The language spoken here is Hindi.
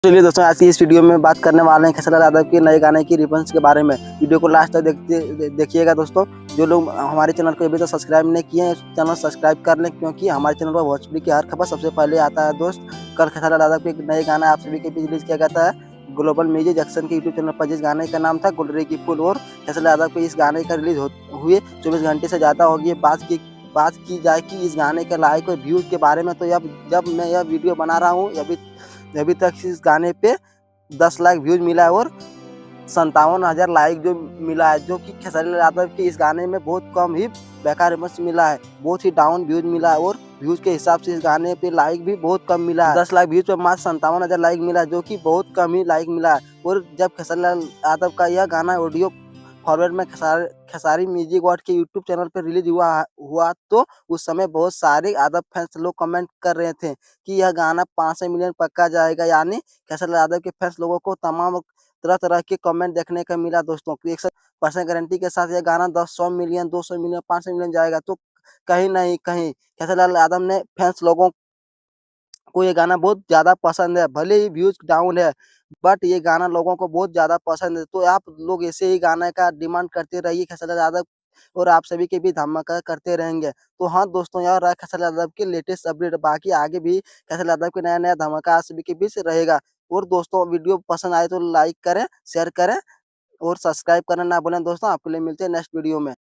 चलिए दोस्तों, आज की इस वीडियो में बात करने वाले हैं खेसारी लाल यादव के नए गाने की रिबन्स के बारे में। वीडियो को लास्ट तक देखिएगा दोस्तों। जो लोग हमारे चैनल को अभी तक सब्सक्राइब नहीं किए हैं, चैनल सब्सक्राइब कर लें, क्योंकि हमारे चैनल पर भोजपुरी की हर खबर सबसे पहले आता है दोस्त। कल खेसारी लाल यादव के एक नए गाना आप सभी के बीच रिलीज किया गया है ग्लोबल म्यूजिक जंक्शन के यूट्यूब चैनल पर, जिस गाने का नाम था गुलरी की फूल। और खेसारी लाल यादव के इस गाने का रिलीज हुए 24 घंटे से ज़्यादा हो गई। बात की जाए कि इस गाने के लाइक और व्यूज़ के बारे में, तो जब मैं यह वीडियो बना रहा हूँ अभी तक इस गाने पे 10 लाख व्यूज मिला है और 57,000 लाइक जो मिला है, जो कि खेसारी लाल यादव के इस गाने में बहुत कम ही बेकार रिस्पॉन्स मिला है, बहुत ही डाउन व्यूज मिला है। और व्यूज के हिसाब से इस गाने पे लाइक भी बहुत कम मिला है। 10 लाख व्यूज पे मात्र 57,000 लाइक मिला है, जो कि बहुत कम ही लाइक मिला है। और जब खेसारी लाल यादव का यह गाना ऑडियो फॉर्मेट में खेसारी म्यूजिक वर्ल्ड के यूट्यूब चैनल पर रिलीज हुआ तो उस समय बहुत सारे यादव फैंस लोग कमेंट कर रहे थे कि यह गाना 500 मिलियन पक्का जाएगा। यानी खेसारी लाल यादव के फैंस लोगों को तमाम तरह के कमेंट देखने का मिला दोस्तों। 100% गारंटी के साथ यह गाना 100 मिलियन, 200 मिलियन, 500 मिलियन जाएगा। तो कहीं नहीं कहीं खेसारी लाल यादव ने फैंस लोगों को ये गाना बहुत ज़्यादा पसंद है। भले ही व्यूज डाउन है, बट ये गाना लोगों को बहुत ज़्यादा पसंद है। तो आप लोग ऐसे ही गाने का डिमांड करते रहिए खेसारी लाल यादव, और आप सभी के भी धमाका करते रहेंगे। तो हाँ दोस्तों, यह रहा खेसारी लाल यादव की लेटेस्ट अपडेट। बाकी आगे भी खेसारी लाल यादव के नया धमाका आप सभी के बीच रहेगा। और दोस्तों, वीडियो पसंद आए तो लाइक करें, शेयर करें और सब्सक्राइब करना ना भूलें दोस्तों। आपके लिए मिलते हैं नेक्स्ट वीडियो में।